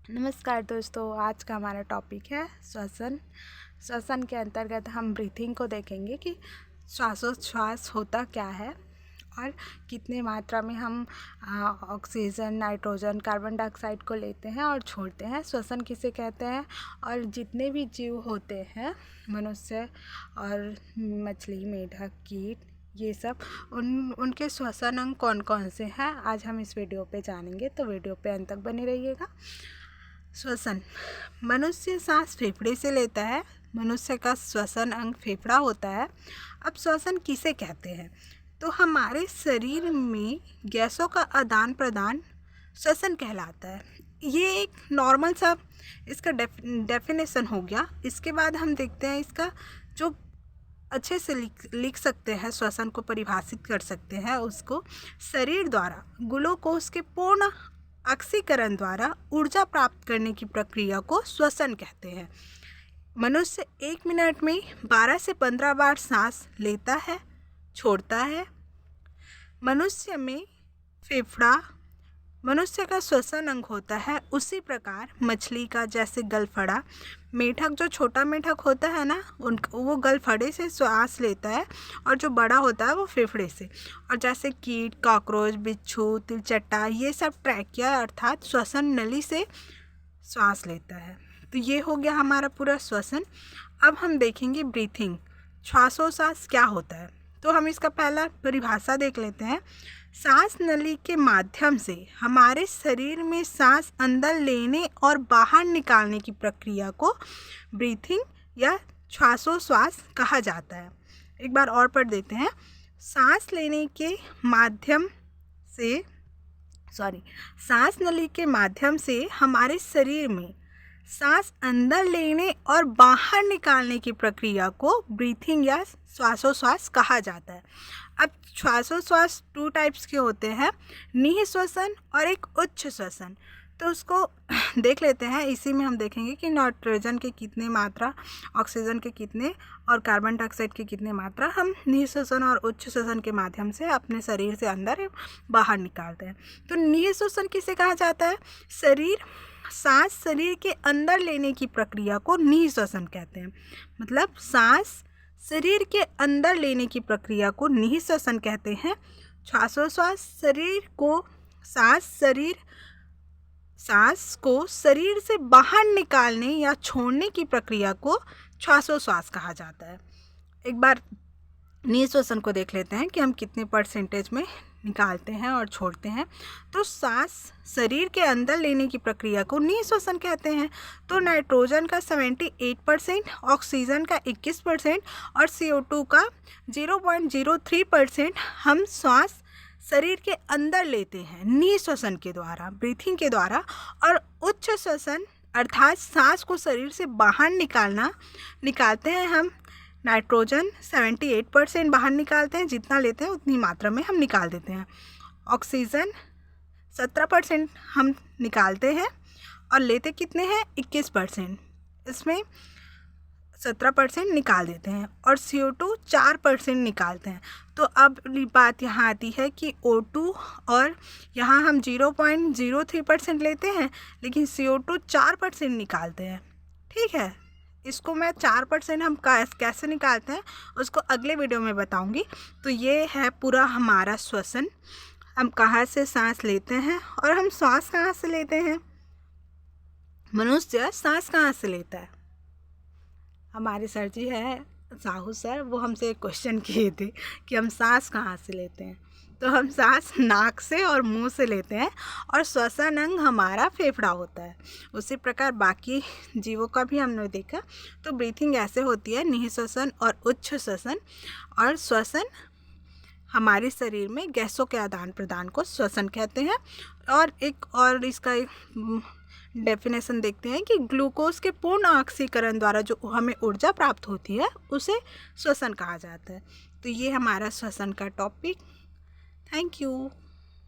नमस्कार दोस्तों, आज का हमारा टॉपिक है श्वसन। श्वसन के अंतर्गत हम ब्रीथिंग को देखेंगे कि श्वासोच्छ्वास होता क्या है और कितने मात्रा में हम ऑक्सीजन, नाइट्रोजन, कार्बन डाइऑक्साइड को लेते हैं और छोड़ते हैं। श्वसन किसे कहते हैं और जितने भी जीव होते हैं, मनुष्य और मछली, मेढक, कीट, ये सब उनके श्वसन अंग कौन कौन से हैं, आज हम इस वीडियो पे जानेंगे। तो वीडियो पे अंत तक बने रहिएगा। श्वसन, मनुष्य सांस फेफड़े से लेता है। मनुष्य का श्वसन अंग फेफड़ा होता है। अब श्वसन किसे कहते हैं? तो हमारे शरीर में गैसों का आदान प्रदान श्वसन कहलाता है। ये एक नॉर्मल सा इसका डेफिनेशन हो गया। इसके बाद हम देखते हैं इसका जो अच्छे से लिख सकते हैं, श्वसन को परिभाषित कर सकते हैं। उसको शरीर द्वारा ग्लूकोज के पूर्ण ऑक्सीकरण द्वारा ऊर्जा प्राप्त करने की प्रक्रिया को श्वसन कहते हैं। मनुष्य 1 मिनट में 12 से 15 बार सांस लेता है, छोड़ता है। मनुष्य में फेफड़ा मनुष्य का श्वसन अंग होता है। उसी प्रकार मछली का, जैसे गलफड़ा, मेढक जो छोटा मेढक होता है ना, वो गलफड़े से श्वास लेता है और जो बड़ा होता है वो फेफड़े से। और जैसे कीट, कॉकरोच, बिच्छू, तिलचट्टा, ये सब ट्रैकिया अर्थात श्वसन नली से श्वास लेता है। तो ये हो गया हमारा पूरा श्वसन। अब हम देखेंगे ब्रीथिंग, श्वासोच्छ्वास क्या होता है। तो हम इसका पहला परिभाषा देख लेते हैं। सांस नली के माध्यम से हमारे शरीर में सांस अंदर लेने और बाहर निकालने की प्रक्रिया को ब्रीथिंग या श्वासोच्छ्वास कहा जाता है। एक बार और पढ़ देते हैं। सांस नली के माध्यम से हमारे शरीर में सांस अंदर लेने और बाहर निकालने की प्रक्रिया को ब्रीथिंग या श्वासोच्छ्वास कहा जाता है। अब श्वासोच्छ्वास 2 टाइप्स के होते हैं, निःश्वसन और एक उच्च श्वसन। तो उसको देख लेते हैं। इसी में हम देखेंगे कि नाइट्रोजन के कितने मात्रा, ऑक्सीजन के कितने और कार्बन डाइऑक्साइड के कितने मात्रा हम निःश्वसन और उच्च श्वसन के माध्यम से अपने शरीर से अंदर बाहर निकालते हैं। तो निःश्वसन किसे कहा जाता है? सांस शरीर के अंदर लेने की प्रक्रिया को निःश्वसन कहते हैं। मतलब सांस शरीर के अंदर लेने की प्रक्रिया को निःश्वसन कहते हैं। श्वासोच्छ्वास सांस को शरीर से बाहर निकालने या छोड़ने की प्रक्रिया को श्वासोच्छ्वास कहा जाता है। एक बार निःश्वसन को देख लेते हैं कि हम कितने परसेंटेज में निकालते हैं और छोड़ते हैं। तो सांस शरीर के अंदर लेने की प्रक्रिया को निःश्वसन कहते हैं। तो नाइट्रोजन का 78%, ऑक्सीजन का 21% और CO2 का 0.03% हम श्वास शरीर के अंदर लेते हैं निःश्वसन के द्वारा, ब्रीथिंग के द्वारा। और उच्च श्वसन अर्थात सांस को शरीर से बाहर निकालते हैं हम। नाइट्रोजन 78% बाहर निकालते हैं, जितना लेते हैं उतनी मात्रा में हम निकाल देते हैं। ऑक्सीजन 17% हम निकालते हैं और लेते कितने हैं? 21%। इसमें 17% निकाल देते हैं और CO2 4% निकालते हैं। तो अब बात यहाँ आती है कि O2 और यहाँ हम 0.03% लेते हैं, लेकिन CO2 4% निकालते हैं। ठीक है, इसको मैं 4% हम कैसे निकालते हैं उसको अगले वीडियो में बताऊंगी। तो ये है पूरा हमारा श्वसन। हम कहाँ से सांस लेते हैं और हम सांस कहाँ से लेते हैं। मनुष्य सांस कहाँ से लेता है? हमारे सर जी है साहू सर, वो हमसे एक क्वेश्चन किए थे कि हम सांस कहाँ से लेते हैं। तो हम सांस नाक से और मुंह से लेते हैं और श्वसन अंग हमारा फेफड़ा होता है। उसी प्रकार बाकी जीवों का भी हमने देखा। तो ब्रीथिंग ऐसे होती है, निःश्वसन और उच्च श्वसन। और श्वसन हमारे शरीर में गैसों के आदान प्रदान को श्वसन कहते हैं। और इसका एक डेफिनेशन देखते हैं कि ग्लूकोज के पूर्ण ऑक्सीकरण द्वारा जो हमें ऊर्जा प्राप्त होती है उसे श्वसन कहा जाता है। तो ये हमारा श्वसन का टॉपिक। Thank you.